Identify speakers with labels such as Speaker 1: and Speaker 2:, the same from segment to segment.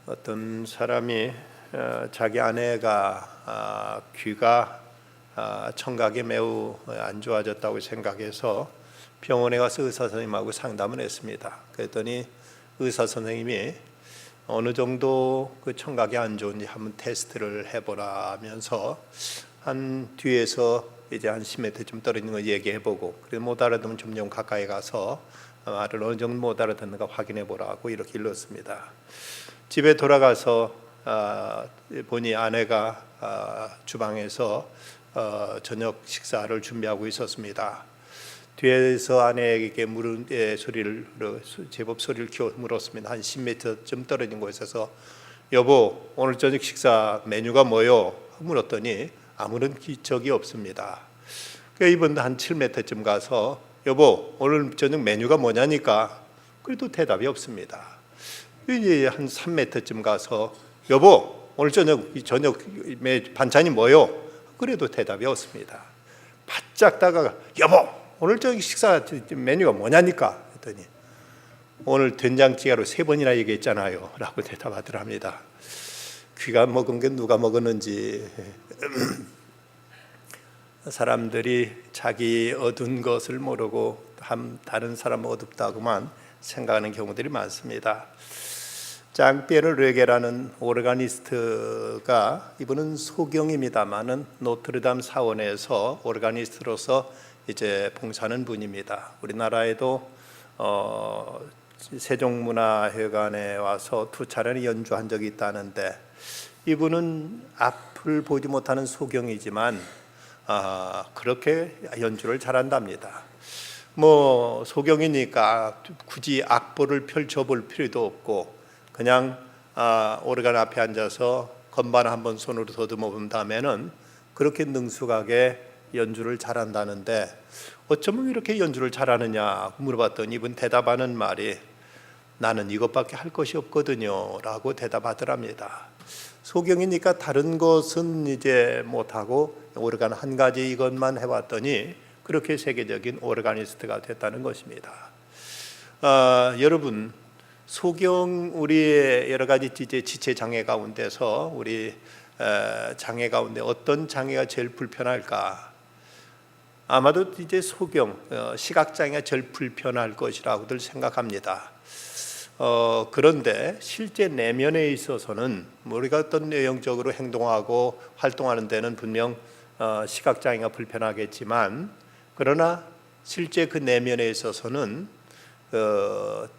Speaker 1: 어떤 사람이 자기 아내가 귀가 청각이 매우 안 좋아졌다고 생각해서 병원에 가서 의사 선생님하고 상담을 했습니다. 그랬더니 의사 선생님이 어느 정도 그 청각이 안 좋은지 한번 테스트를 해보라면서 한 뒤에서 이제 한 10m쯤 떨어지는 거 얘기해보고, 그래서 못 알아듣으면 점점 가까이 가서 말을 어느 정도 못 알아듣는가 확인해보라고 이렇게 일렀습니다. 집에 돌아가서 보니 아내가 주방에서 저녁 식사를 준비하고 있었습니다. 뒤에서 아내에게 물은 소리를 제법 소리를 키워 물었습니다. 한 10m쯤 떨어진 곳에서 여보, 오늘 저녁 식사 메뉴가 뭐요? 물었더니 아무런 기척이 없습니다. 이번 한 7m쯤 가서 여보, 오늘 저녁 메뉴가 뭐냐니까 그래도 대답이 없습니다. 이제 한 3m쯤 가서 여보, 오늘 저녁 반찬이 뭐요? 그래도 대답이 없습니다. 바짝 다가가 여보, 오늘 저녁 식사 메뉴가 뭐냐니까 했더니 오늘 된장찌개로 3번이나 얘기했잖아요 라고 대답하더랍니다. 귀가 먹은 게 누가 먹었는지 사람들이 자기 얻은 것을 모르고 다른 사람 어둡다고만 생각하는 경우들이 많습니다. 짱피에르 르게라는 오르가니스트가, 이분은 소경입니다만은 노트르담 사원에서 오르가니스트로서 이제 봉사하는 분입니다. 우리나라에도 세종문화회관에 와서 2차례 연주한 적이 있다는데, 이분은 앞을 보지 못하는 소경이지만 그렇게 연주를 잘한답니다. 뭐 소경이니까 굳이 악보를 펼쳐볼 필요도 없고 그냥 오르간 앞에 앉아서 건반 한번 손으로 더듬어 본 다음에는 그렇게 능숙하게 연주를 잘한다는데, 어쩌면 이렇게 연주를 잘하느냐 물어봤더니 이분 대답하는 말이 나는 이것밖에 할 것이 없거든요 라고 대답하더랍니다. 소경이니까 다른 것은 이제 못하고 오르간 한 가지 이것만 해왔더니 그렇게 세계적인 오르가니스트가 됐다는 것입니다. 여러분, 소경, 우리의 여러 가지 지체 장애 가운데서 우리 장애 가운데 어떤 장애가 제일 불편할까? 아마도 이제 소경, 시각장애가 제일 불편할 것이라고들 생각합니다. 그런데 실제 내면에 있어서는 우리가 어떤 내용적으로 행동하고 활동하는 데는 분명 시각장애가 불편하겠지만, 그러나 실제 그 내면에 있어서는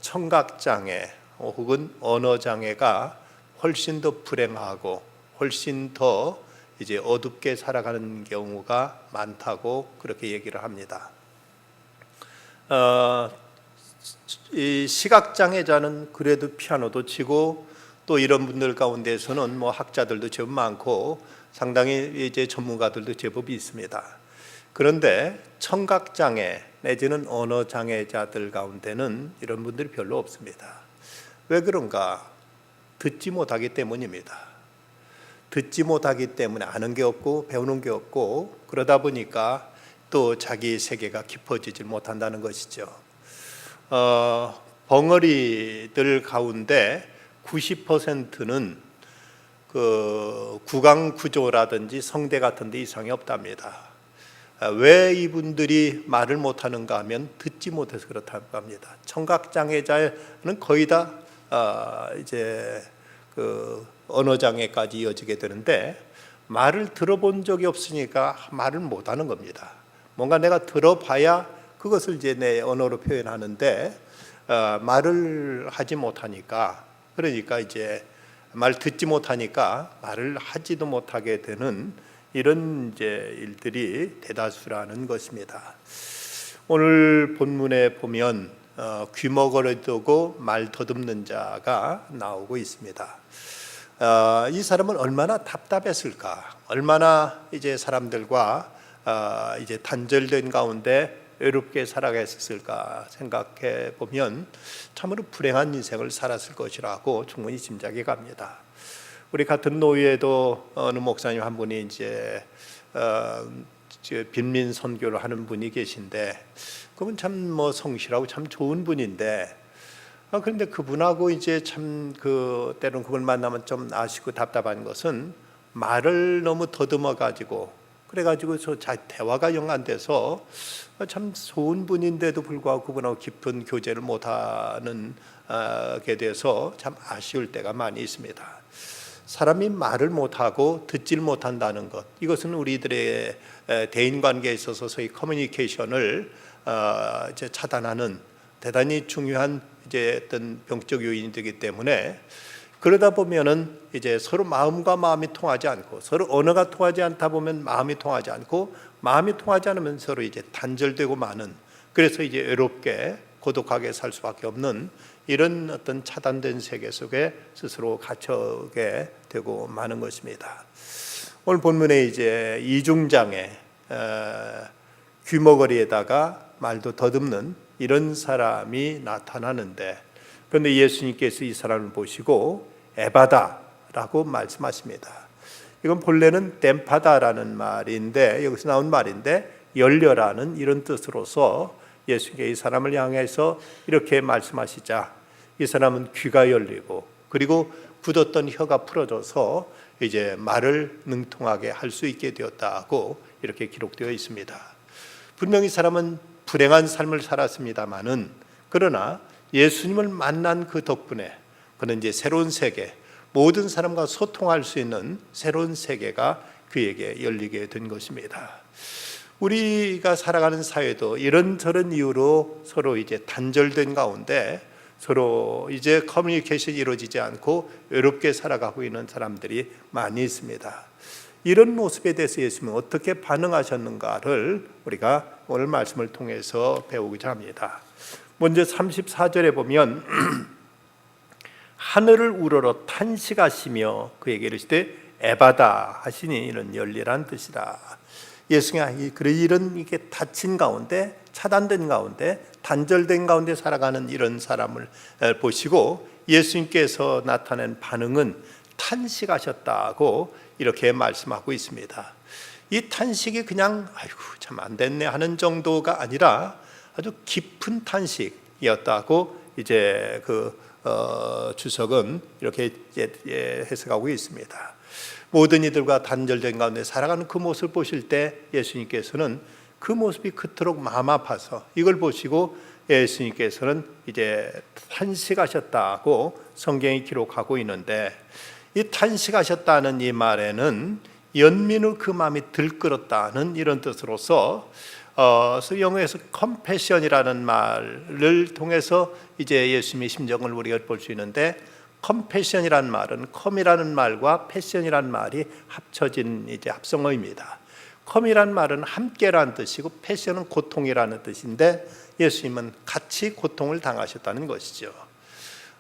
Speaker 1: 청각장애 혹은 언어장애가 훨씬 더 불행하고 훨씬 더 이제 어둡게 살아가는 경우가 많다고 그렇게 얘기를 합니다. 이 시각장애자는 그래도 피아노도 치고 또 이런 분들 가운데서는 뭐 학자들도 제법 많고 상당히 이제 전문가들도 제법 있습니다. 그런데 청각장애 내지는 언어장애자들 가운데는 이런 분들이 별로 없습니다. 왜 그런가? 듣지 못하기 때문입니다. 듣지 못하기 때문에 아는 게 없고 배우는 게 없고, 그러다 보니까 또 자기 세계가 깊어지지 못한다는 것이죠. 벙어리들 가운데 90%는 그 구강 구조라든지 성대 같은 데 이상이 없답니다. 왜 이분들이 말을 못하는가 하면 듣지 못해서 그렇다고 합니다. 청각장애자는 거의 다 이제 그 언어장애까지 이어지게 되는데, 말을 들어본 적이 없으니까 말을 못하는 겁니다. 뭔가 내가 들어봐야 그것을 이제 내 언어로 표현하는데 말을 하지 못하니까, 그러니까 이제 말 듣지 못하니까 말을 하지도 못하게 되는 이런 이제 일들이 대다수라는 것입니다. 오늘 본문에 보면 귀머거리 두고 말 더듬는 자가 나오고 있습니다. 이 사람은 얼마나 답답했을까, 얼마나 이제 사람들과 이제 단절된 가운데 외롭게 살아갔을까 생각해 보면 참으로 불행한 인생을 살았을 것이라고 충분히 짐작이 갑니다. 우리 같은 노예도 어느 목사님 한 분이 이제 빈민 선교를 하는 분이 계신데, 그분 참 뭐 성실하고 참 좋은 분인데 그런데 그분하고 이제 참 때로는 그걸 만나면 좀 아쉽고 답답한 것은 말을 너무 더듬어 가지고 그래가지고 대화가 영 안 돼서 참 좋은 분인데도 불구하고 그분하고 깊은 교제를 못하는 게 돼서 참 아쉬울 때가 많이 있습니다. 사람이 말을 못하고 듣질 못한다는 것, 이것은 우리들의 대인관계에 있어서 소위 커뮤니케이션을 이제 차단하는 대단히 중요한 이제 어떤 병적 요인이 되기 때문에, 그러다 보면은 이제 서로 마음과 마음이 통하지 않고, 서로 언어가 통하지 않다 보면 마음이 통하지 않고, 마음이 통하지 않으면 서로 이제 단절되고 마는, 그래서 이제 외롭게 고독하게 살 수밖에 없는 이런 어떤 차단된 세계 속에 스스로 갇혀게 되고 마는 것입니다. 오늘 본문에 이제 이중장애, 귀머거리에다가 말도 더듬는 이런 사람이 나타나는데, 그런데 예수님께서 이 사람을 보시고 에바다라고 말씀하십니다. 이건 본래는 댐파다라는 말인데, 여기서 나온 말인데 열려라는 이런 뜻으로서 예수님께 이 사람을 향해서 이렇게 말씀하시자 이 사람은 귀가 열리고 그리고 굳었던 혀가 풀어져서 이제 말을 능통하게 할 수 있게 되었다고 이렇게 기록되어 있습니다. 분명히 이 사람은 불행한 삶을 살았습니다마는, 그러나 예수님을 만난 그 덕분에 그는 이제 새로운 세계, 모든 사람과 소통할 수 있는 새로운 세계가 그에게 열리게 된 것입니다. 우리가 살아가는 사회도 이런저런 이유로 서로 이제 단절된 가운데 서로 이제 커뮤니케이션이 이루어지지 않고 외롭게 살아가고 있는 사람들이 많이 있습니다. 이런 모습에 대해서 예수님은 어떻게 반응하셨는가를 우리가 오늘 말씀을 통해서 배우고자 합니다. 먼저 34절에 보면 하늘을 우러러 탄식하시며 그에게 이르시되 에바다 하시니 이는 열리란 뜻이다. 예수님이 이런 이게 닫힌 가운데, 차단된 가운데, 단절된 가운데 살아가는 이런 사람을 보시고 예수님께서 나타낸 반응은 탄식하셨다고 이렇게 말씀하고 있습니다. 이 탄식이 그냥 아이고 참 안 됐네 하는 정도가 아니라 아주 깊은 탄식이었다고 이제 주석은 이렇게 해석하고 있습니다. 모든 이들과 단절된 가운데 살아가는 그 모습을 보실 때 예수님께서는 그 모습이 그토록 마음 아파서 이걸 보시고 예수님께서는 이제 탄식하셨다고 성경이 기록하고 있는데, 이 탄식하셨다는 이 말에는 연민으로 그 마음이 들끓었다는 이런 뜻으로서 영어에서 컴패션이라는 말을 통해서 이제 예수님의 심정을 우리가 볼 수 있는데, 컴패션이라는 말은 컴이라는 말과 패션이라는 말이 합쳐진 이제 합성어입니다. 컴이라는 말은 함께라는 뜻이고 패션은 고통이라는 뜻인데, 예수님은 같이 고통을 당하셨다는 것이죠.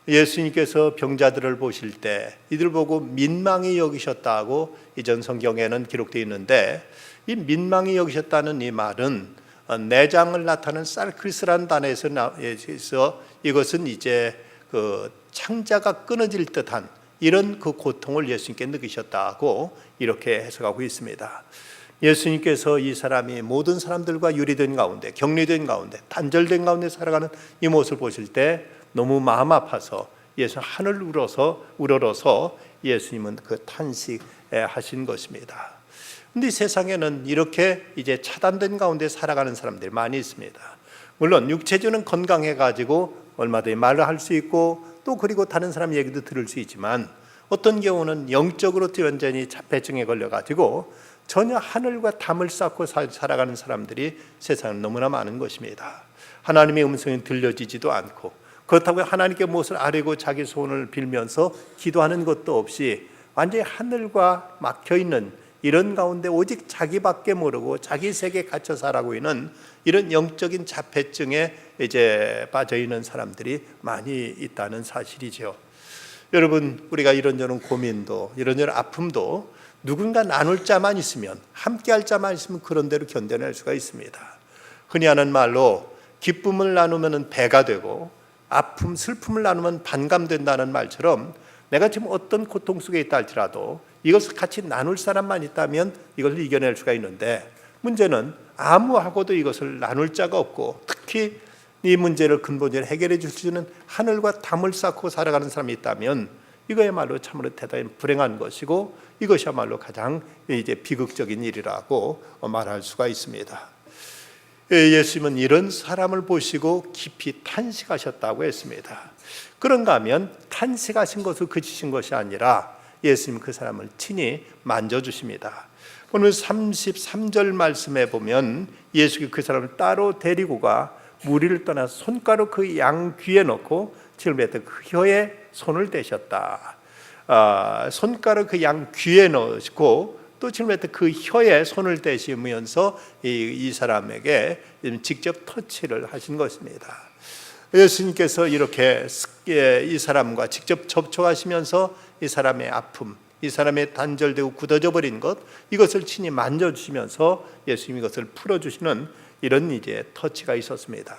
Speaker 1: 예수님께서 병자들을 보실 때 이들 보고 민망히 여기셨다고 이전 성경에는 기록되어 있는데, 이 민망히 여기셨다는 이 말은 내장을 나타내는 살크리스라는 단어에서 이것은 이제 창자가 끊어질 듯한 이런 그 고통을 예수님께 느끼셨다고 이렇게 해석하고 있습니다. 예수님께서 이 사람이 모든 사람들과 유리된 가운데, 격리된 가운데, 단절된 가운데 살아가는 이 모습을 보실 때 너무 마음 아파서 예수 하늘 우러러서 예수님은 그 탄식하신 것입니다. 그런데 세상에는 이렇게 이제 차단된 가운데 살아가는 사람들이 많이 있습니다. 물론 육체적으로는 건강해가지고 얼마든지 말을 할 수 있고 또 그리고 다른 사람 얘기도 들을 수 있지만, 어떤 경우는 영적으로 완전히 자폐증에 걸려가지고 전혀 하늘과 담을 쌓고 살아가는 사람들이 세상에 너무나 많은 것입니다. 하나님의 음성이 들려지지도 않고, 그렇다고 하나님께 무엇을 아뢰고 자기 소원을 빌면서 기도하는 것도 없이 완전히 하늘과 막혀있는 이런 가운데 오직 자기밖에 모르고 자기 세계에 갇혀 살아가고 있는 이런 영적인 자폐증에 이제 빠져 있는 사람들이 많이 있다는 사실이죠. 여러분, 우리가 이런저런 고민도 이런저런 아픔도 누군가 나눌 자만 있으면, 함께할 자만 있으면 그런 대로 견뎌낼 수가 있습니다. 흔히 하는 말로 기쁨을 나누면 배가 되고 아픔, 슬픔을 나누면 반감된다는 말처럼, 내가 지금 어떤 고통 속에 있다 할지라도 이것을 같이 나눌 사람만 있다면 이것을 이겨낼 수가 있는데, 문제는 아무하고도 이것을 나눌 자가 없고, 특히 이 문제를 근본적으로 해결해 줄 수 있는 하늘과 담을 쌓고 살아가는 사람이 있다면 이거야말로 참으로 대단히 불행한 것이고 이것이야말로 가장 이제 비극적인 일이라고 말할 수가 있습니다. 예수님은 이런 사람을 보시고 깊이 탄식하셨다고 했습니다. 그런가 하면 탄식하신 것으로 그치신 것이 아니라 예수님 그 사람을 친히 만져주십니다. 오늘 33절 말씀에 보면 예수님이 그 사람을 따로 데리고 가 무리를 떠나 손가락 그 양 귀에 넣고 그 혀에 손을 대셨다. 손가락 그 양 귀에 넣으시고 또 그 혀에 손을 대시면서 이 사람에게 직접 터치를 하신 것입니다. 예수님께서 이렇게 이 사람과 직접 접촉하시면서 이 사람의 아픔, 이 사람의 단절되고 굳어져 버린 것, 이것을 친히 만져주시면서 예수님이 이것을 풀어주시는 이런 이제 터치가 있었습니다.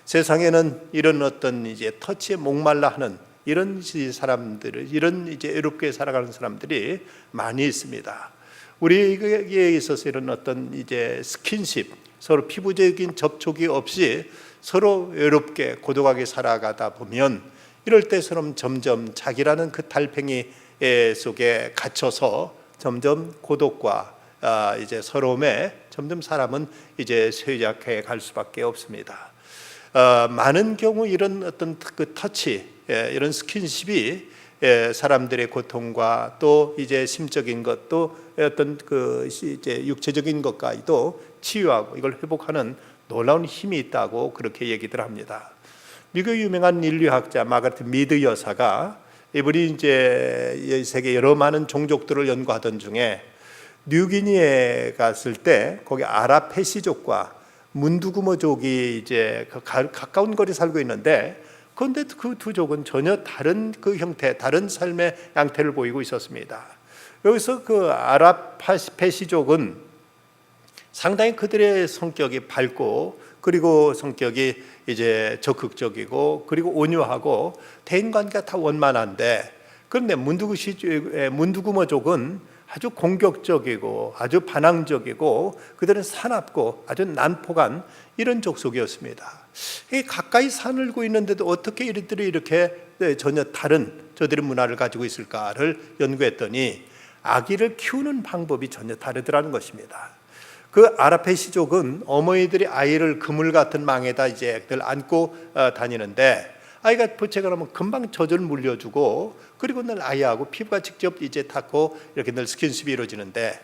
Speaker 1: 세상에는 이런 어떤 이제 터치에 목말라 하는 이런 사람들을, 이런 이제 외롭게 살아가는 사람들이 많이 있습니다. 우리에게 있어서 이런 어떤 이제 스킨십, 서로 피부적인 접촉이 없이 서로 외롭게 고독하게 살아가다 보면 이럴 때처럼 점점 자기라는 그 달팽이 속에 갇혀서 점점 고독과 이제 서러움에 점점 사람은 이제 쇠약해 갈 수밖에 없습니다. 많은 경우 이런 어떤 그 터치, 이런 스킨십이 사람들의 고통과 또 이제 심적인 것도 어떤 그 이제 육체적인 것까지도 치유하고 이걸 회복하는 놀라운 힘이 있다고 그렇게 얘기들 합니다. 미국 유명한 인류학자 마가렛 미드 여사가 이분이 이제 세계 여러 많은 종족들을 연구하던 중에 뉴기니에 갔을 때 거기 아라페시족과 문두구모족이 이제 가까운 거리 살고 있는데 그런데 그 두 족은 전혀 다른 그 형태, 다른 삶의 양태를 보이고 있었습니다. 여기서 그 아라페시족은 상당히 그들의 성격이 밝고 그리고 성격이 이제 적극적이고 그리고 온유하고 대인관계가 다 원만한데 그런데 문두구모족은 아주 공격적이고 아주 반항적이고 그들은 사납고 아주 난폭한 이런 족속이었습니다. 가까이 사늘고 있는데도 어떻게 이들이 이렇게 전혀 다른 저들의 문화를 가지고 있을까를 연구했더니 아기를 키우는 방법이 전혀 다르더라는 것입니다. 그 아라페시족은 어머니들이 아이를 그물 같은 망에다 이제 안고 다니는데 아이가 부채가 나면 금방 젖을 물려주고 그리고 늘 아이하고 피부가 직접 이제 닿고 이렇게 늘 스킨십이 이루어지는데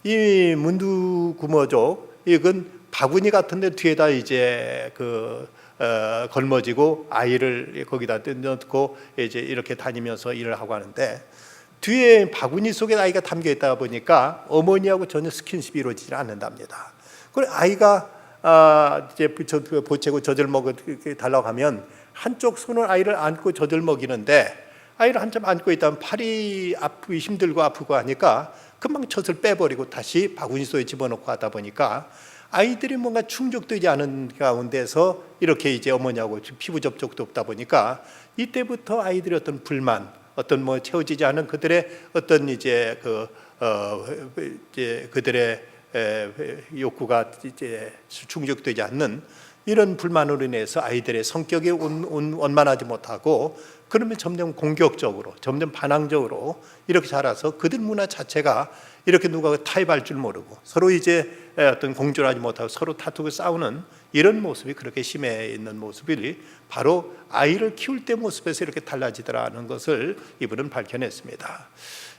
Speaker 1: 이 문두구모족 이건 바구니 같은데 뒤에다 이제 걸머지고 아이를 거기다 넣고 이제 이렇게 다니면서 일을 하고 하는데 뒤에 바구니 속에 아이가 담겨 있다 보니까 어머니하고 전혀 스킨십이 이루어지지 않는답니다. 그리고 아이가 이제 보채고 젖을 먹어 달라고 하면 한쪽 손을 아이를 안고 젖을 먹이는데 아이를 한참 안고 있다면 팔이 힘들고 아프고 하니까 금방 젖을 빼버리고 다시 바구니 속에 집어넣고 하다 보니까 아이들이 뭔가 충족되지 않은 가운데서 이렇게 이제 어머니하고 피부 접촉도 없다 보니까 이때부터 아이들의 어떤 불만, 어떤 뭐 채워지지 않은 그들의 어떤 이제 그들의 욕구가 이제 충족되지 않는 이런 불만으로 인해서 아이들의 성격이 원만하지 못하고 그러면 점점 공격적으로, 점점 반항적으로 이렇게 자라서 그들 문화 자체가 이렇게 누가 타협할 줄 모르고 서로 이제 어떤 공존하지 못하고 서로 다투고 싸우는 이런 모습이 그렇게 심해 있는 모습이 바로 아이를 키울 때 모습에서 이렇게 달라지더라는 것을 이분은 밝혀냈습니다.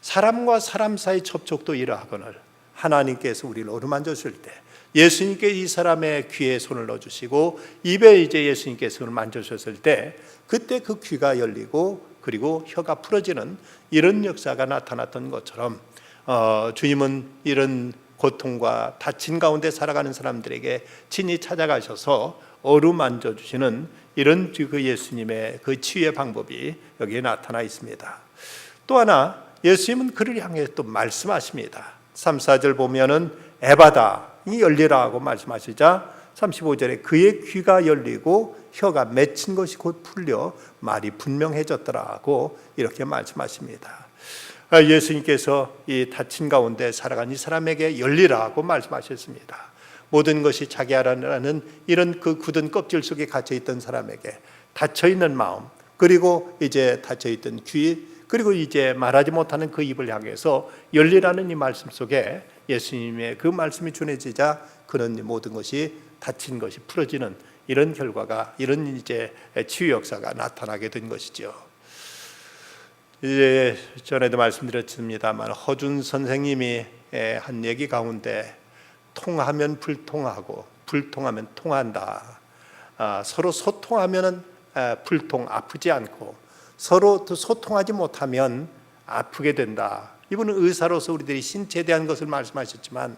Speaker 1: 사람과 사람 사이 접촉도 이러하거늘 하나님께서 우리를 어루만져 줄 때 예수님께 이 사람의 귀에 손을 넣어주시고 입에 이제 예수님께 손을 만져주셨을 때 그때 그 귀가 열리고 그리고 혀가 풀어지는 이런 역사가 나타났던 것처럼 주님은 이런 고통과 다친 가운데 살아가는 사람들에게 친히 찾아가셔서 어루만져 주시는 이런 그 예수님의 그 치유의 방법이 여기에 나타나 있습니다. 또 하나 예수님은 그를 향해 또 말씀하십니다. 3, 4절 보면은 에바다 이 열리라고 말씀하시자 35절에 그의 귀가 열리고 혀가 맺힌 것이 곧 풀려 말이 분명해졌더라고 이렇게 말씀하십니다. 예수님께서 이 다친 가운데 살아간 이 사람에게 열리라고 말씀하셨습니다. 모든 것이 자기 알아라는 이런 그 굳은 껍질 속에 갇혀 있던 사람에게 닫혀 있는 마음, 그리고 이제 닫혀 있던 귀, 그리고 이제 말하지 못하는 그 입을 향해서 열리라는 이 말씀 속에 예수님의 그 말씀이 전해지자 그런 모든 것이 닫힌 것이 풀어지는 이런 결과가, 이런 이제 치유 역사가 나타나게 된 것이죠. 이제 전에도 말씀드렸습니다만 허준 선생님이 한 얘기 가운데 통하면 불통하고 불통하면 통한다. 서로 소통하면은 불통, 아프지 않고 서로 또 소통하지 못하면 아프게 된다. 이분은 의사로서 우리들이 신체에 대한 것을 말씀하셨지만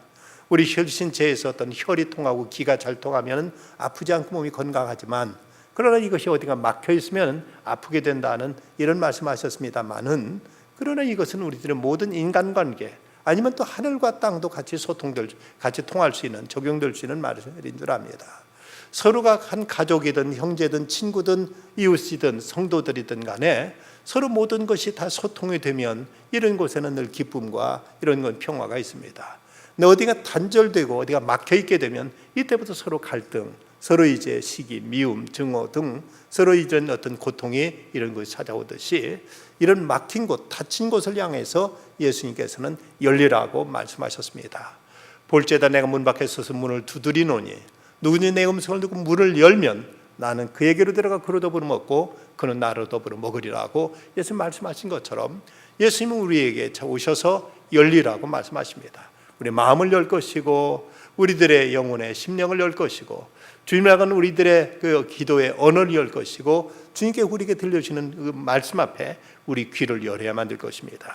Speaker 1: 우리 신체에서 어떤 혈이 통하고 기가 잘 통하면 아프지 않고 몸이 건강하지만 그러나 이것이 어디가 막혀 있으면 아프게 된다는 이런 말씀하셨습니다만은, 그러나 이것은 우리들의 모든 인간관계 아니면 또 하늘과 땅도 같이 같이 통할 수 있는, 적용될 수 있는 말인 줄 압니다. 서로가 한 가족이든 형제든 친구든 이웃이든 성도들이든 간에 서로 모든 것이 다 소통이 되면 이런 곳에는 늘 기쁨과 이런 건 평화가 있습니다. 근데 어디가 단절되고 어디가 막혀 있게 되면 이때부터 서로 갈등, 서로 이제 시기, 미움, 증오 등 서로 이런 어떤 고통이 이런 것이 찾아오듯이 이런 막힌 곳, 닫힌 곳을 향해서 예수님께서는 열리라고 말씀하셨습니다. 볼지에다 내가 문 밖에 서서 문을 두드리노니 누구니 내 음성을 듣고 문을 열면 나는 그에게로 들어가 그로 더불어 먹고 그는 나로 더불어 먹으리라고 예수님 말씀하신 것처럼 예수님은 우리에게 오셔서 열리라고 말씀하십니다. 우리 마음을 열 것이고 우리들의 영혼의 심령을 열 것이고 주님을 향한 우리들의 그 기도의 언어를 열 것이고 주님께 우리에게 들려주시는 그 말씀 앞에 우리 귀를 열어야 만들 것입니다.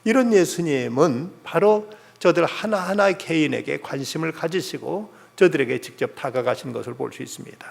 Speaker 1: 이런 예수님은 바로 저들 하나하나의 개인에게 관심을 가지시고 저들에게 직접 다가가신 것을 볼 수 있습니다.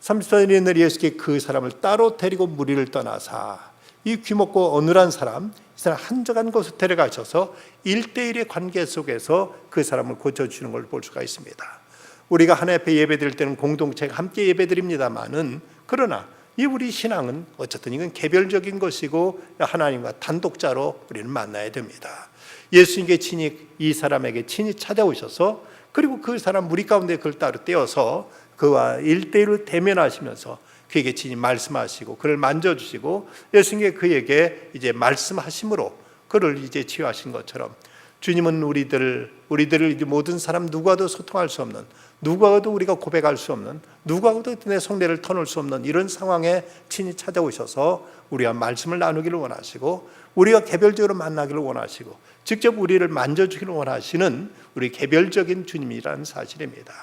Speaker 1: 30년 전에 예수께 그 사람을 따로 데리고 무리를 떠나사 이 귀먹고 어눌한 사람, 이 사람 한적한 곳에 데려가셔서 1대1의 관계 속에서 그 사람을 고쳐주시는 걸 볼 수가 있습니다. 우리가 하나님 앞에 예배드릴 때는 공동체가 함께 예배드립니다만은, 그러나 이 우리 신앙은 어쨌든 이건 개별적인 것이고 하나님과 단독자로 우리는 만나야 됩니다. 예수님께 친히 이 사람에게 친히 찾아오셔서 그리고 그 사람 무리 가운데 그를 따로 떼어서 그와 1대1로 대면하시면서 그에게 친히 말씀하시고 그를 만져주시고 예수님께 그에게 이제 말씀하심으로 그를 이제 치유하신 것처럼 주님은 우리들을 이제 모든 사람 누구와도 소통할 수 없는, 누구와도 우리가 고백할 수 없는, 누구와도 내 속내를 터놓을 수 없는 이런 상황에 친히 찾아오셔서 우리와 말씀을 나누기를 원하시고 우리가 개별적으로 만나기를 원하시고 직접 우리를 만져주기를 원하시는 우리 개별적인 주님이라는 사실입니다.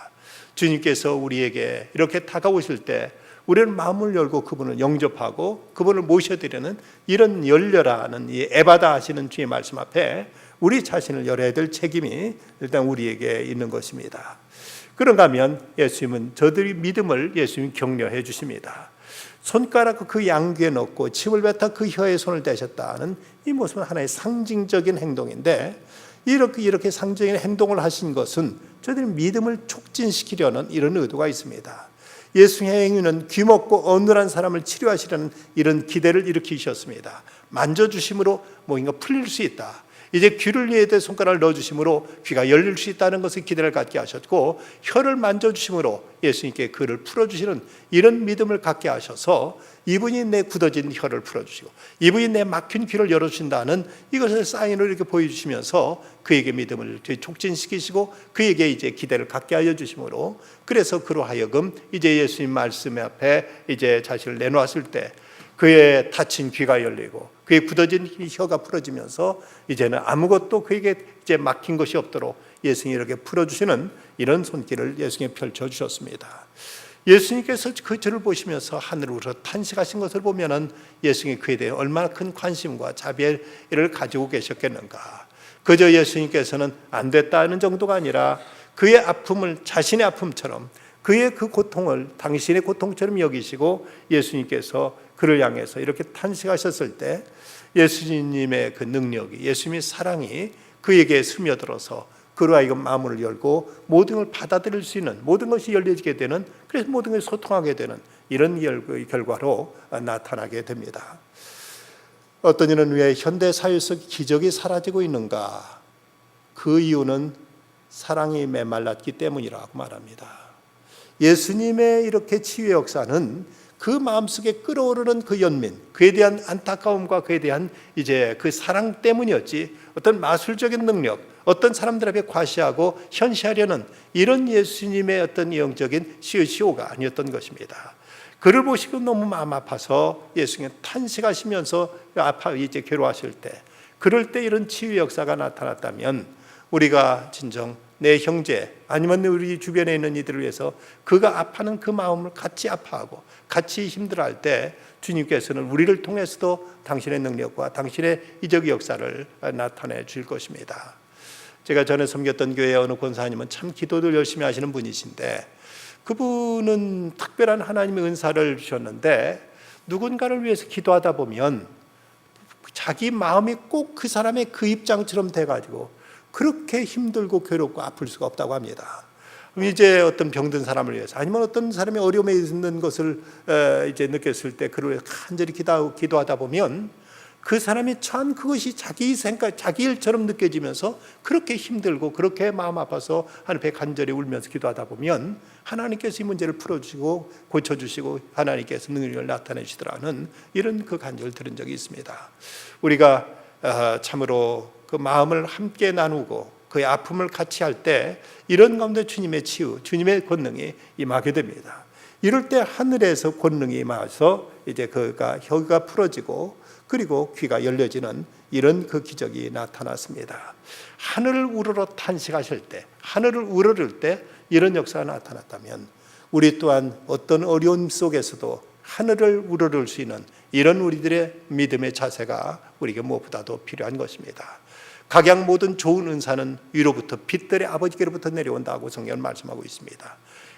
Speaker 1: 주님께서 우리에게 이렇게 다가오실 때 우리는 마음을 열고 그분을 영접하고 그분을 모셔드리는 이런 열려라는 이 에바다 하시는 주의 말씀 앞에 우리 자신을 열어야 될 책임이 일단 우리에게 있는 것입니다. 그런가 하면 예수님은 저들이 믿음을 예수님이 격려해 주십니다. 손가락 그 양귀에 넣고 침을 뱉어 그 혀에 손을 대셨다는 이 모습은 하나의 상징적인 행동인데, 이렇게 상징적인 행동을 하신 것은 저들이 믿음을 촉진시키려는 이런 의도가 있습니다. 예수님의 행위는 귀먹고 어눌한 사람을 치료하시려는 이런 기대를 일으키셨습니다. 만져주심으로 뭔가 풀릴 수 있다. 이제 귀를 위에 손가락을 넣어주심으로 귀가 열릴 수 있다는 것을 기대를 갖게 하셨고, 혀를 만져주심으로 예수님께 그를 풀어주시는 이런 믿음을 갖게 하셔서 이분이 내 굳어진 혀를 풀어주시고 이분이 내 막힌 귀를 열어주신다는 이것을 사인으로 이렇게 보여주시면서 그에게 믿음을 촉진시키시고 그에게 이제 기대를 갖게 하여 주심으로, 그래서 그로 하여금 이제 예수님 말씀 앞에 이제 자신을 내놓았을 때 그의 닫힌 귀가 열리고 그의 굳어진 혀가 풀어지면서 이제는 아무것도 그에게 이제 막힌 것이 없도록 예수님이 이렇게 풀어주시는 이런 손길을 예수님께 펼쳐주셨습니다. 예수님께서 그 저를 보시면서 하늘으로 탄식하신 것을 보면은 예수님이 그에 대해 얼마나 큰 관심과 자비를 가지고 계셨겠는가. 그저 예수님께서는 안 됐다는 정도가 아니라 그의 아픔을 자신의 아픔처럼, 그의 그 고통을 당신의 고통처럼 여기시고 예수님께서 그를 향해서 이렇게 탄식하셨을 때 예수님의 그 능력이, 예수님의 사랑이 그에게 스며들어서 그로 하여금 마음을 열고 모든 걸 받아들일 수 있는, 모든 것이 열려지게 되는, 그래서 모든 것이 소통하게 되는 이런 결과로 나타나게 됩니다. 어떤 이는 왜 현대 사회에서 기적이 사라지고 있는가? 그 이유는 사랑이 메말랐기 때문이라고 말합니다. 예수님의 이렇게 치유의 역사는 그 마음속에 끓어오르는 그 연민, 그에 대한 안타까움과 그에 대한 이제 그 사랑 때문이었지, 어떤 마술적인 능력, 어떤 사람들 앞에 과시하고 현시하려는 이런 예수님의 어떤 영적인 시효가 아니었던 것입니다. 그를 보시고 너무 마음 아파서 예수님 탄식하시면서 이제 괴로워하실 때, 그럴 때 이런 치유 역사가 나타났다면 우리가 진정 내 형제 아니면 우리 주변에 있는 이들을 위해서 그가 아파하는 그 마음을 같이 아파하고 같이 힘들어할 때 주님께서는 우리를 통해서도 당신의 능력과 당신의 이적의 역사를 나타내 줄 것입니다. 제가 전에 섬겼던 교회의 어느 권사님은 참 기도를 열심히 하시는 분이신데, 그분은 특별한 하나님의 은사를 주셨는데 누군가를 위해서 기도하다 보면 자기 마음이 꼭 그 사람의 그 입장처럼 돼가지고 그렇게 힘들고 괴롭고 아플 수가 없다고 합니다. 이제 어떤 병든 사람을 위해서 아니면 어떤 사람이 어려움에 있는 것을 이제 느꼈을 때 그를 위해서 간절히 기도하다 보면 그 사람이 참 그것이 자기 생각, 자기 일처럼 느껴지면서 그렇게 힘들고 그렇게 마음 아파서 하나님 앞에 간절히 울면서 기도하다 보면 하나님께서 이 문제를 풀어주시고 고쳐주시고 하나님께서 능력을 나타내시더라는 이런 그 간절을 들은 적이 있습니다. 우리가 참으로 그 마음을 함께 나누고 그의 아픔을 같이 할 때 이런 가운데 주님의 치유, 주님의 권능이 임하게 됩니다. 이럴 때 하늘에서 권능이 임하서 이제 그가 혀가 풀어지고 그리고 귀가 열려지는 이런 그 기적이 나타났습니다. 하늘을 우러러 탄식하실 때, 하늘을 우러를 때 이런 역사가 나타났다면 우리 또한 어떤 어려움 속에서도 하늘을 우러를 수 있는 이런 우리들의 믿음의 자세가 우리에게 무엇보다도 필요한 것입니다. 각양 모든 좋은 은사는 위로부터 빛들의 아버지께로부터 내려온다고 성경은 말씀하고 있습니다.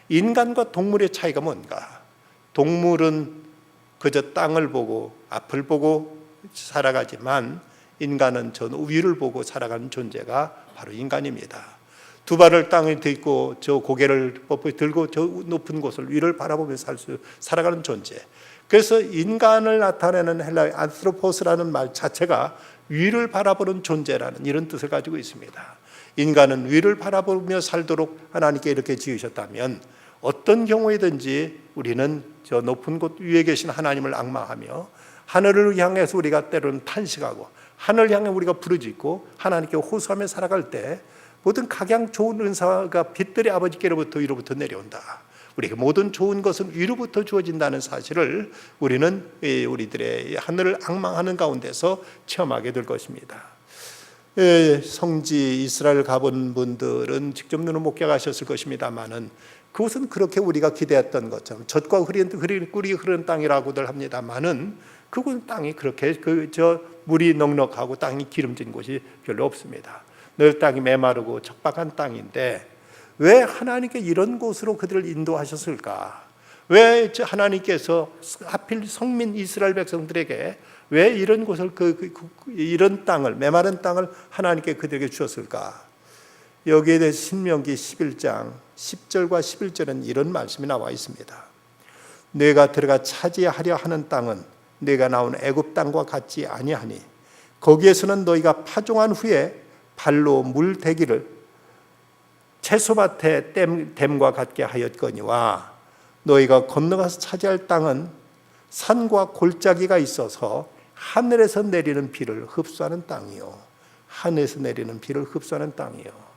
Speaker 1: 인간과 동물의 차이가 뭔가? 동물은 그저 땅을 보고 앞을 보고 살아가지만 인간은 저 위를 보고 살아가는 존재가 바로 인간입니다. 두 발을 땅에 딛고 저 고개를 뻣뻣이 들고 저 높은 곳을 위를 바라보며 살아가는 존재. 그래서 인간을 나타내는 헬라의 안스로포스라는 말 자체가 위를 바라보는 존재라는 이런 뜻을 가지고 있습니다. 인간은 위를 바라보며 살도록 하나님께 이렇게 지으셨다면 어떤 경우에든지 우리는 저 높은 곳 위에 계신 하나님을 앙망하며 하늘을 향해서 우리가 때로는 탄식하고 하늘 향해 우리가 부르짖고 하나님께 호소하며 살아갈 때 모든 각양 좋은 은사가 빛들의 아버지께로부터 위로부터 내려온다. 우리에게 모든 좋은 것은 위로부터 주어진다는 사실을 우리는 우리들의 하늘을 앙망하는 가운데서 체험하게 될 것입니다. 성지 이스라엘 가본 분들은 직접 눈으로 목격하셨을 것입니다만은 그것은 그렇게 우리가 기대했던 것처럼 젖과 꿀이 흐르는 땅이라고들 합니다만은 그곳 땅이 그렇게 물이 넉넉하고 땅이 기름진 곳이 별로 없습니다. 늘 땅이 메마르고 척박한 땅인데 왜 하나님께 이런 곳으로 그들을 인도하셨을까? 왜 하나님께서 하필 성민 이스라엘 백성들에게 왜 이런 곳을 이런 땅을 메마른 땅을 하나님께 그들에게 주셨을까? 여기에 대해 신명기 11장 10절과 11절은 이런 말씀이 나와 있습니다. 내가 들어가 차지하려 하는 땅은 내가 나온 애굽 땅과 같지 아니하니 거기에서는 너희가 파종한 후에 발로 물 대기를 채소밭에 댐과 같게 하였거니와 너희가 건너가서 차지할 땅은 산과 골짜기가 있어서 하늘에서 내리는 비를 흡수하는 땅이요, 하늘에서 내리는 비를 흡수하는 땅이요.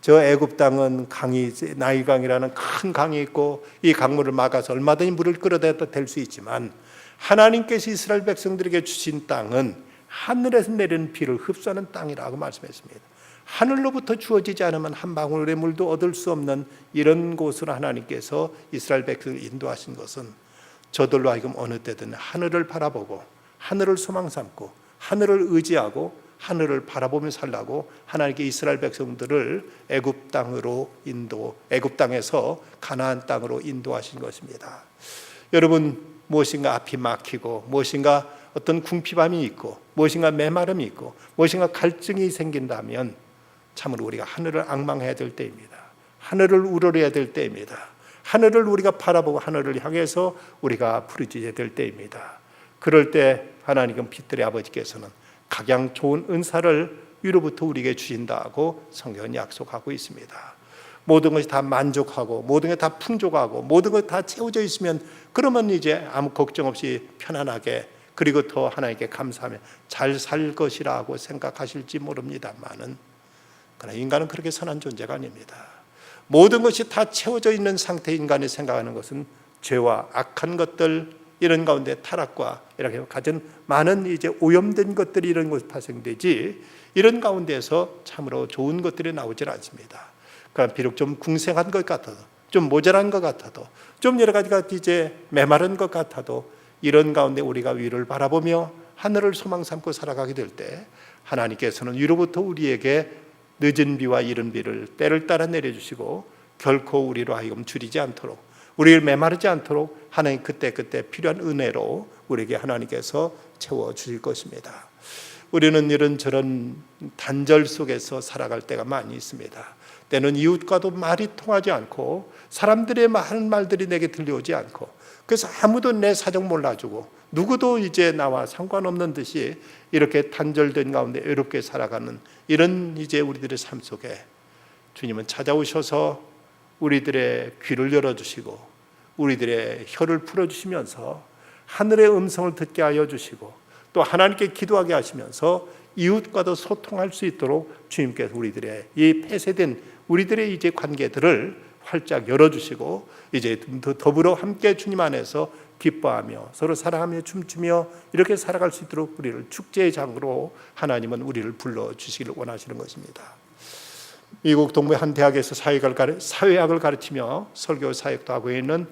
Speaker 1: 저 애굽 땅은 강이 나일강이라는 큰 강이 있고 이 강물을 막아서 얼마든지 물을 끌어대다 될 수 있지만 하나님께서 이스라엘 백성들에게 주신 땅은 하늘에서 내리는 비를 흡수하는 땅이라고 말씀했습니다. 하늘로부터 주어지지 않으면 한 방울의 물도 얻을 수 없는 이런 곳으로 하나님께서 이스라엘 백성을 인도하신 것은 저들로 하여금 어느 때든 하늘을 바라보고 하늘을 소망 삼고 하늘을 의지하고 하늘을 바라보며 살라고 하나님께 이스라엘 백성들을 애굽 땅에서 가나안 땅으로 인도하신 것입니다. 여러분, 무엇인가 앞이 막히고 무엇인가 어떤 궁핍함이 있고 무엇인가 메마름이 있고 무엇인가 갈증이 생긴다면 참으로 우리가 하늘을 앙망해야 될 때입니다. 하늘을 우러러야 될 때입니다. 하늘을 우리가 바라보고 하늘을 향해서 우리가 부르짖어야 될 때입니다. 그럴 때 하나님은 빛들의 아버지께서는 각양 좋은 은사를 위로부터 우리에게 주신다고 성경은 약속하고 있습니다. 모든 것이 다 만족하고 모든 게 다 풍족하고 모든 것이 다 채워져 있으면 그러면 이제 아무 걱정 없이 편안하게 그리고 더 하나님께 감사하며 잘 살 것이라고 생각하실지 모릅니다만은 그러나 인간은 그렇게 선한 존재가 아닙니다. 모든 것이 다 채워져 있는 상태의 인간이 생각하는 것은 죄와 악한 것들 이런 가운데 타락과 이렇게 가진 많은 이제 오염된 것들이 이런 것이 발생되지 이런 가운데서 참으로 좋은 것들이 나오질 않습니다. 그러니까 비록 좀 궁생한 것 같아도 좀 모자란 것 같아도 좀 여러 가지가 이제 메마른 것 같아도 이런 가운데 우리가 위를 바라보며 하늘을 소망 삼고 살아가게 될 때 하나님께서는 위로부터 우리에게 늦은 비와 이른 비를 때를 따라 내려주시고 결코 우리로 하여금 줄이지 않도록 우리를 메마르지 않도록 하나님 그때 필요한 은혜로 우리에게 하나님께서 채워주실 것입니다. 우리는 이런저런 단절 속에서 살아갈 때가 많이 있습니다. 때는 이웃과도 말이 통하지 않고 사람들의 하는 말들이 내게 들려오지 않고 그래서 아무도 내 사정 몰라주고 누구도 이제 나와 상관없는 듯이 이렇게 단절된 가운데 외롭게 살아가는 이런 이제 우리들의 삶 속에 주님은 찾아오셔서 우리들의 귀를 열어주시고 우리들의 혀를 풀어주시면서 하늘의 음성을 듣게 하여 주시고 또 하나님께 기도하게 하시면서 이웃과도 소통할 수 있도록 주님께서 우리들의 이 폐쇄된 우리들의 이제 관계들을 활짝 열어주시고 이제 더불어 함께 주님 안에서 기뻐하며 서로 사랑하며 춤추며 이렇게 살아갈 수 있도록 우리를 축제의 장으로 하나님은 우리를 불러주시기를 원하시는 것입니다. 미국 동부의 한 대학에서 사회학을 가르치며 설교 사역도 하고 있는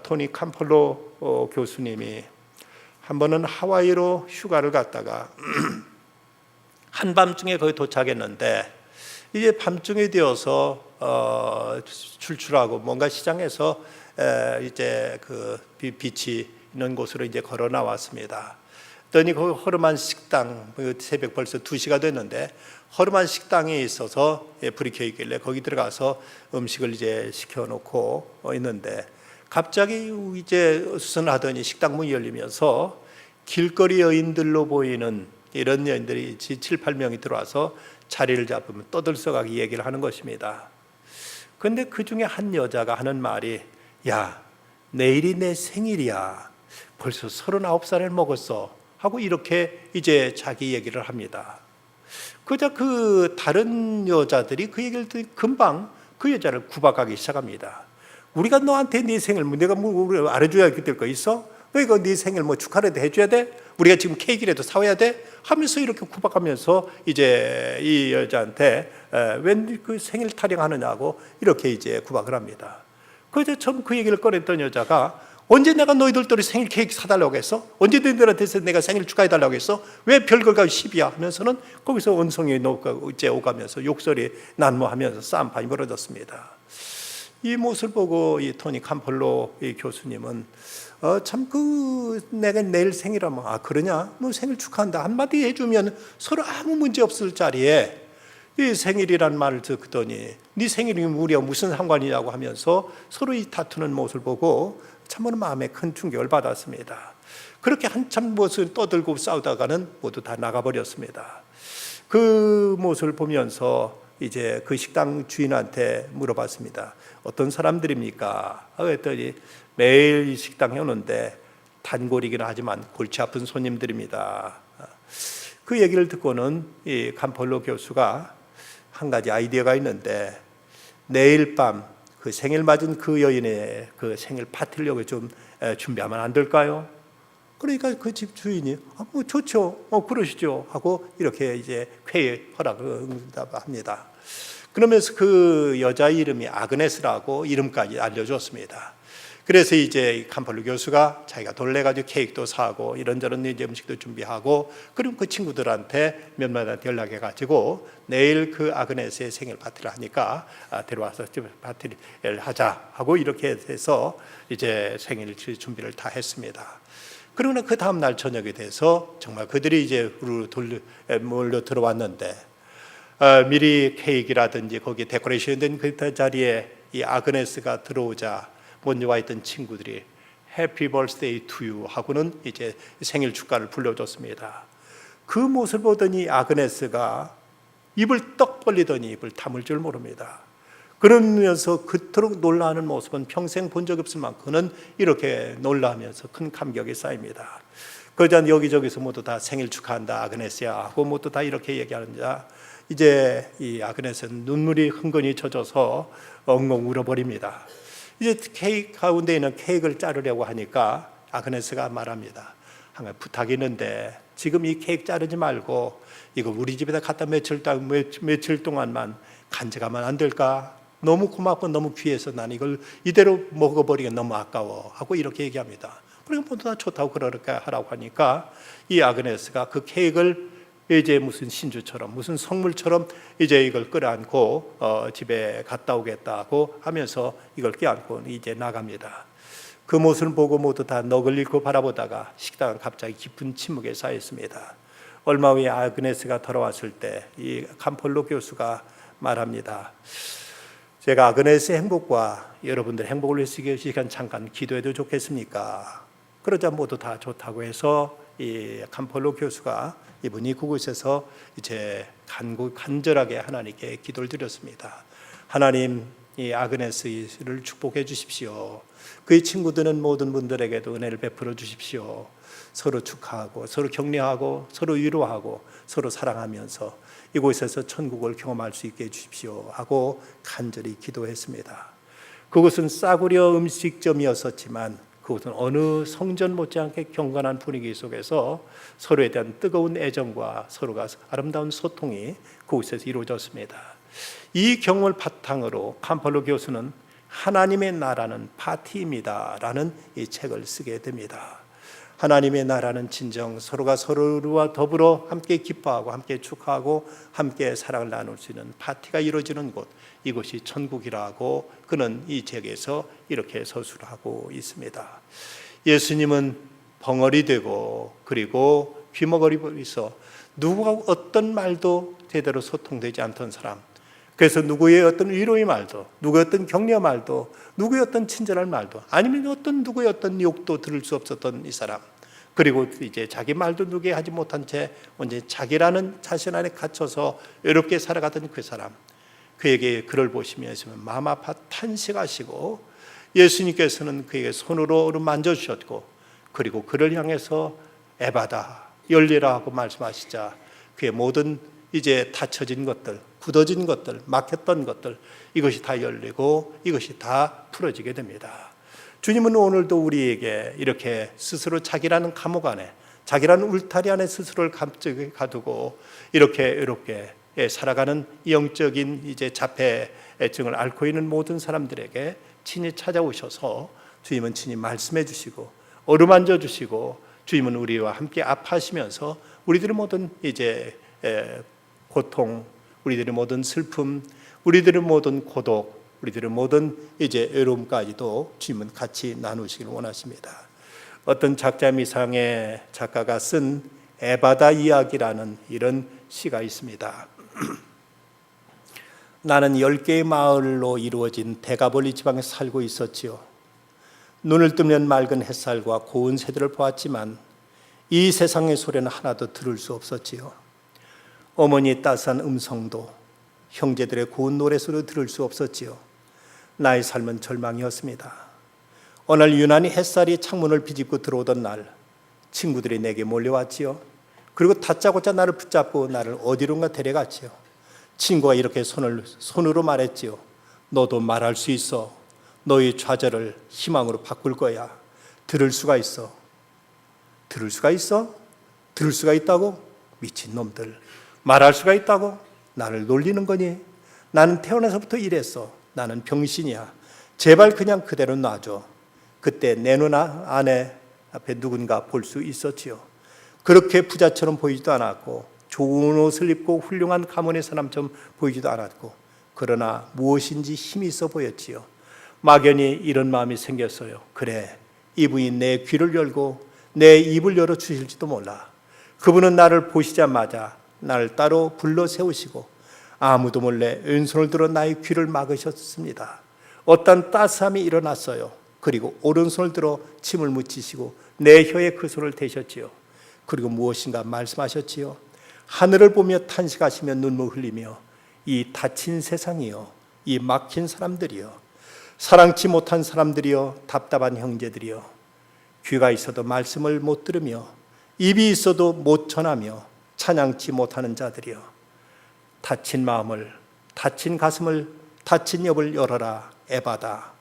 Speaker 1: 토니 캄폴로 교수님이 한 번은 하와이로 휴가를 갔다가 한밤중에 거기 도착했는데 이제 밤중이 되어서 출출하고 뭔가 시장에서 이제 그 빛이 있는 곳으로 이제 걸어 나왔습니다. 그랬더니 거기 허름한 식당, 새벽 벌써 2시가 됐는데 허름한 식당이 있어서 불이 켜 있길래 거기 들어가서 음식을 이제 시켜놓고 있는데 갑자기 이제 수선하더니 식당 문이 열리면서 길거리 여인들로 보이는 이런 여인들이 7, 8명이 들어와서 자리를 잡으면 떠들썩하게 얘기를 하는 것입니다. 그런데 그 중에 한 여자가 하는 말이 야, 내일이 내 생일이야. 벌써 39살을 먹었어. 하고 이렇게 이제 자기 얘기를 합니다. 그저 그 다른 여자들이 그 얘기를 듣고 금방 그 여자를 구박하기 시작합니다. 우리가 너한테 네 생일 내가 뭐 알아줘야 될 거 있어? 너 이거 네 생일 뭐 축하라도 해줘야 돼? 우리가 지금 케이크라도 사와야 돼? 하면서 이렇게 구박하면서 이제 이 여자한테 왜 그 생일 타령하느냐고 이렇게 이제 구박을 합니다. 그래서 처음 그 얘기를 꺼냈던 여자가 언제 내가 너희들끼리 생일 케이크 사달라고 했어? 언제 너희들한테서 내가 생일 축하해달라고 했어? 왜 별걸가 시비야? 하면서는 거기서 언성이 이제 오가면서 욕설이 난무하면서 싸움판이 벌어졌습니다. 이 모습을 보고 이 토니 캄폴로 이 교수님은 참 내가 내일 생일이라면 그러냐? 뭐 생일 축하한다 한마디 해주면 서로 아무 문제 없을 자리에 이 생일이란 말을 듣더니 네 생일이 우리가 무슨 상관이냐고 하면서 서로 이 다투는 모습을 보고 참으로 마음에 큰 충격을 받았습니다. 그렇게 한참 모습을 떠들고 싸우다가는 모두 다 나가버렸습니다. 그 모습을 보면서 이제 그 식당 주인한테 물어봤습니다. 어떤 사람들입니까? 그랬더니 매일 이 식당에 오는데 단골이긴 하지만 골치 아픈 손님들입니다. 그 얘기를 듣고는 이 캄폴로 교수가 한 가지 아이디어가 있는데 내일 밤 그 생일 맞은 그 여인의 그 생일 파티를 좀 준비하면 안 될까요? 그러니까 그 집 주인이 뭐 좋죠, 그러시죠 하고 이렇게 이제 회의 허락을 합니다. 그러면서 그 여자 이름이 아그네스라고 이름까지 알려줬습니다. 그래서 이제 캄폴로 교수가 자기가 돈 내가지고 케이크도 사고 이런저런 이제 음식도 준비하고 그럼 그 친구들한테 몇몇한테 연락해가지고 내일 그 아그네스의 생일 파티를 하니까 데려와서 파티를 하자 하고 이렇게 해서 이제 생일 준비를 다 했습니다. 그러나 그 다음 날 저녁이 돼서 정말 그들이 이제 몰려 들어왔는데 미리 케이크라든지 거기 데코레이션 된 그 자리에 이 아그네스가 들어오자 먼저 와 있던 친구들이 해피 버스데이 투 유 하고는 이제 생일 축가를 불러줬습니다. 그 모습을 보더니 아그네스가 입을 떡 벌리더니 입을 다물 줄 모릅니다. 그러면서 그토록 놀라는 모습은 평생 본 적 없을 만큼 그는 이렇게 놀라면서 큰 감격이 쌓입니다. 그러자 여기저기서 모두 다 생일 축하한다 아그네스야 하고 모두 다 이렇게 얘기하는자 이제 이 아그네스는 눈물이 흥건히 젖어서 엉엉 울어버립니다. 이제 케이크 가운데 있는 케이크를 자르려고 하니까 아그네스가 말합니다. 한 가지 부탁이 있는데 지금 이 케이크 자르지 말고 이거 우리 집에다 갖다 며칠 동안만 간직하면 안 될까? 너무 고맙고 너무 귀해서 난 이걸 이대로 먹어버리기 너무 아까워 하고 이렇게 얘기합니다. 그러니까 모두 다 좋다고 그렇게 하라고 하니까 이 아그네스가 그 케이크를 이제 무슨 신주처럼 무슨 성물처럼 이제 이걸 끌어안고 집에 갔다 오겠다고 하면서 이걸 껴안고 이제 나갑니다. 그 모습을 보고 모두 다 넋을 잃고 바라보다가 식당은 갑자기 깊은 침묵에 쌓였습니다. 얼마 후에 아그네스가 돌아왔을 때 이 캄폴로 교수가 말합니다. 제가 아그네스의 행복과 여러분들의 행복을 위해서 이 시간 잠깐 기도해도 좋겠습니까? 그러자 모두 다 좋다고 해서 이 캄폴로 교수가 이분이 그곳에서 이제 간절하게 하나님께 기도를 드렸습니다. 하나님, 이 아그네스를 축복해 주십시오. 그의 친구들은 모든 분들에게도 은혜를 베풀어 주십시오. 서로 축하하고 서로 격려하고 서로 위로하고 서로 사랑하면서 이곳에서 천국을 경험할 수 있게 해주십시오 하고 간절히 기도했습니다. 그곳은 싸구려 음식점이었었지만 그곳은 어느 성전 못지않게 경건한 분위기 속에서 서로에 대한 뜨거운 애정과 서로가 아름다운 소통이 그곳에서 이루어졌습니다. 이 경험을 바탕으로 캄폴로 교수는 하나님의 나라는 파티입니다 라는 이 책을 쓰게 됩니다. 하나님의 나라는 진정 서로가 서로와 더불어 함께 기뻐하고 함께 축하하고 함께 사랑을 나눌 수 있는 파티가 이루어지는 곳, 이곳이 천국이라고 그는 이 책에서 이렇게 서술을 하고 있습니다. 예수님은 벙어리 되고 그리고 귀머거리고 있어 누구가 어떤 말도 제대로 소통되지 않던 사람, 그래서 누구의 어떤 위로의 말도, 누구의 어떤 격려 말도, 누구의 어떤 친절한 말도, 아니면 누구의 어떤 욕도 들을 수 없었던 이 사람, 그리고 이제 자기 말도 누구에 하지 못한 채 언제 자기라는 자신 안에 갇혀서 외롭게 살아가던 그 사람, 그에게 그를 보시면서 마음 아파 탄식하시고 예수님께서는 그에게 손으로 만져주셨고 그리고 그를 향해서 에바다 열리라 하고 말씀하시자 그의 모든 이제 닫혀진 것들, 굳어진 것들, 막혔던 것들, 이것이 다 열리고 이것이 다 풀어지게 됩니다. 주님은 오늘도 우리에게 이렇게 스스로 자기라는 감옥 안에, 자기라는 울타리 안에 스스로를 감쪽에 가두고 이렇게 외롭게 살아가는 영적인 이제 자폐증을 앓고 있는 모든 사람들에게 친히 찾아오셔서 주님은 친히 말씀해 주시고 어루만져 주시고 주님은 우리와 함께 아파하시면서 우리들의 모든 이제 고통, 우리들의 모든 슬픔, 우리들의 모든 고독, 우리들의 모든 이제 외로움까지도 주님은 같이 나누시길 원하십니다. 어떤 작자미상의 작가가 쓴 에바다 이야기라는 이런 시가 있습니다. 나는 10개의 마을로 이루어진 대가볼리 지방에 살고 있었지요. 눈을 뜨면 맑은 햇살과 고운 새들을 보았지만 이 세상의 소리는 하나도 들을 수 없었지요. 어머니의 따스한 음성도 형제들의 고운 노래소리도 들을 수 없었지요. 나의 삶은 절망이었습니다. 어느 날 유난히 햇살이 창문을 비집고 들어오던 날 친구들이 내게 몰려왔지요. 그리고 다짜고짜 나를 붙잡고 나를 어디론가 데려갔지요. 친구가 이렇게 손으로 말했지요. 너도 말할 수 있어. 너의 좌절을 희망으로 바꿀 거야. 들을 수가 있어. 들을 수가 있어? 들을 수가 있다고? 미친놈들. 말할 수가 있다고? 나를 놀리는 거니? 나는 태어나서부터 이랬어. 나는 병신이야. 제발 그냥 그대로 놔줘. 그때 내 눈 안에 앞에 누군가 볼 수 있었지요. 그렇게 부자처럼 보이지도 않았고 좋은 옷을 입고 훌륭한 가문의 사람처럼 보이지도 않았고 그러나 무엇인지 힘이 있어 보였지요. 막연히 이런 마음이 생겼어요. 그래, 이분이 내 귀를 열고 내 입을 열어주실지도 몰라. 그분은 나를 보시자마자 나를 따로 불러 세우시고 아무도 몰래 왼손을 들어 나의 귀를 막으셨습니다. 어떤 따스함이 일어났어요. 그리고 오른손을 들어 침을 묻히시고 내 혀에 그 손을 대셨지요. 그리고 무엇인가 말씀하셨지요. 하늘을 보며 탄식하시며 눈물 흘리며 이 닫힌 세상이요, 이 막힌 사람들이요, 사랑치 못한 사람들이요, 답답한 형제들이요, 귀가 있어도 말씀을 못 들으며 입이 있어도 못 전하며 찬양치 못하는 자들이요, 닫힌 마음을, 닫힌 가슴을, 닫힌 엽을 열어라. 에바다.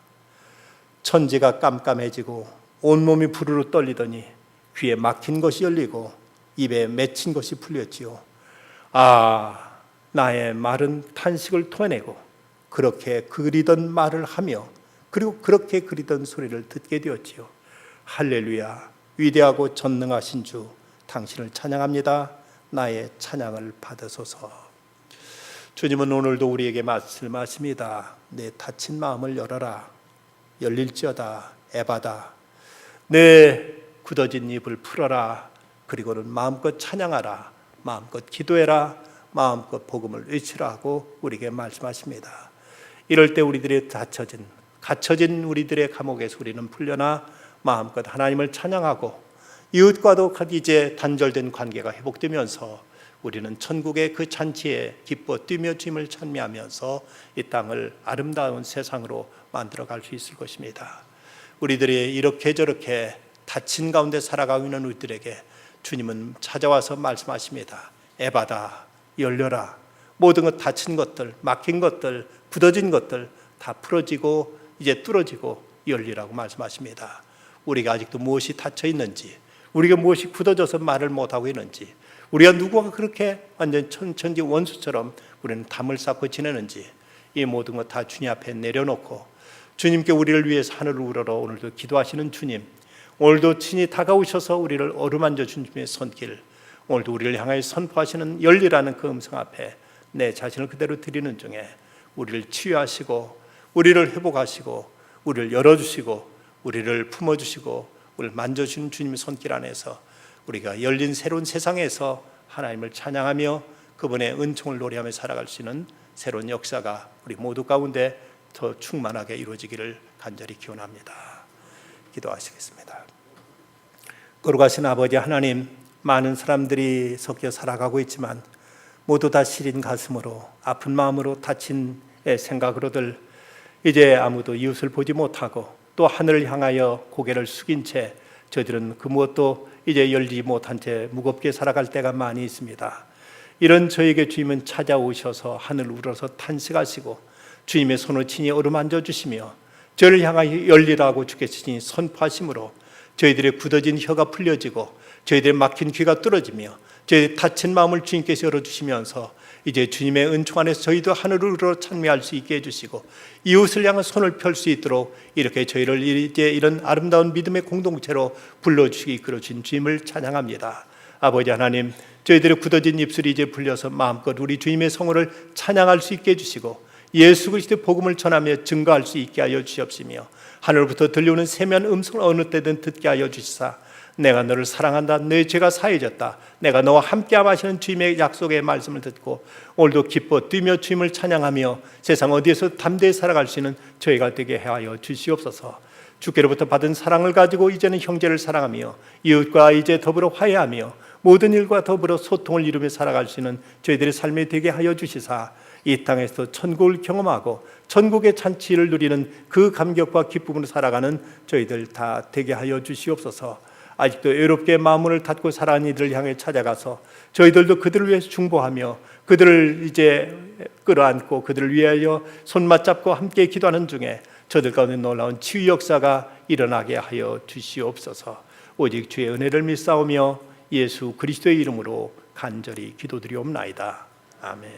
Speaker 1: 천지가 깜깜해지고 온몸이 부르르 떨리더니 귀에 막힌 것이 열리고 입에 맺힌 것이 풀렸지요. 아, 나의 말은 탄식을 토해내고 그렇게 그리던 말을 하며 그리고 그렇게 그리던 소리를 듣게 되었지요. 할렐루야. 위대하고 전능하신 주, 당신을 찬양합니다. 나의 찬양을 받으소서. 주님은 오늘도 우리에게 말씀하십니다. 내 닫힌 마음을 열어라. 열릴지어다. 에바다. 내 굳어진 입을 풀어라. 그리고는 마음껏 찬양하라. 마음껏 기도해라. 마음껏 복음을 외치라고 우리에게 말씀하십니다. 이럴 때 우리들의 갇혀진 우리들의 감옥에서 우리는 풀려나 마음껏 하나님을 찬양하고 이웃과도 이제 단절된 관계가 회복되면서 우리는 천국의 그 잔치에 기뻐 뛰며 주님을 찬미하면서 이 땅을 아름다운 세상으로 만들어갈 수 있을 것입니다. 우리들이 이렇게 저렇게 닫힌 가운데 살아가고 있는 우리들에게 주님은 찾아와서 말씀하십니다. 에바다. 열려라. 모든 것, 닫힌 것들, 막힌 것들, 굳어진 것들 다 풀어지고 이제 뚫어지고 열리라고 말씀하십니다. 우리가 아직도 무엇이 닫혀 있는지, 우리가 무엇이 굳어져서 말을 못하고 있는지, 우리가 누구가 그렇게 완전 천지 원수처럼 우리는 담을 쌓고 지내는지, 이 모든 것 다 주님 앞에 내려놓고 주님께 우리를 위해서 하늘을 우러러 오늘도 기도하시는 주님, 오늘도 친히 다가오셔서 우리를 어루만져 주님의 손길, 오늘도 우리를 향하여 선포하시는 열리라는 그 음성 앞에 내 자신을 그대로 드리는 중에 우리를 치유하시고 우리를 회복하시고 우리를 열어주시고 우리를 품어주시고 우리를 만져주시는 주님의 손길 안에서 우리가 열린 새로운 세상에서 하나님을 찬양하며 그분의 은총을 노래하며 살아갈 수 있는 새로운 역사가 우리 모두 가운데 더 충만하게 이루어지기를 간절히 기원합니다. 기도하시겠습니다. 거룩하신 아버지 하나님, 많은 사람들이 섞여 살아가고 있지만 모두 다 시린 가슴으로 아픈 마음으로 닫힌 생각으로들 이제 아무도 이웃을 보지 못하고 또 하늘을 향하여 고개를 숙인 채 저희들은 그 무엇도 이제 열지 못한 채 무겁게 살아갈 때가 많이 있습니다. 이런 저에게 주님은 찾아오셔서 하늘을 우러서 탄식하시고 주님의 손을 친히 어루만져 주시며 저를 향하여 열리라고 주께서 친히 선포하심으로 저희들의 굳어진 혀가 풀려지고 저희들의 막힌 귀가 뚫어지며 저희의 닫힌 마음을 주님께서 열어주시면서 이제 주님의 은총 안에서 저희도 하늘을 우러러 찬미할 수 있게 해주시고 이웃을 향해 손을 펼 수 있도록 이렇게 저희를 이제 이런 아름다운 믿음의 공동체로 불러주시기 이끌어주신 주님을 찬양합니다. 아버지 하나님, 저희들의 굳어진 입술이 이제 풀려서 마음껏 우리 주님의 성호를 찬양할 수 있게 해주시고 예수 그리스도의 복음을 전하며 증거할 수 있게 하여 주시옵시며 하늘부터 들려오는 세미한 음성을 어느 때든 듣게 하여 주시사 내가 너를 사랑한다, 너의 죄가 사해졌다, 내가 너와 함께함 하시는 주님의 약속의 말씀을 듣고 오늘도 기뻐 뛰며 주님을 찬양하며 세상 어디에서 담대히 살아갈 수 있는 저희가 되게 하여 주시옵소서. 주께로부터 받은 사랑을 가지고 이제는 형제를 사랑하며 이웃과 이제 더불어 화해하며 모든 일과 더불어 소통을 이루며 살아갈 수 있는 저희들의 삶이 되게 하여 주시사 이 땅에서 천국을 경험하고 천국의 잔치를 누리는 그 감격과 기쁨으로 살아가는 저희들 다 되게 하여 주시옵소서. 아직도 외롭게 마음을 닫고 살아가는 이들을 향해 찾아가서 저희들도 그들을 위해서 중보하며 그들을 이제 끌어안고 그들을 위하여 손 맞잡고 함께 기도하는 중에 저들 가운데 놀라운 치유 역사가 일어나게 하여 주시옵소서. 오직 주의 은혜를 믿사오며 예수 그리스도의 이름으로 간절히 기도드리옵나이다. 아멘.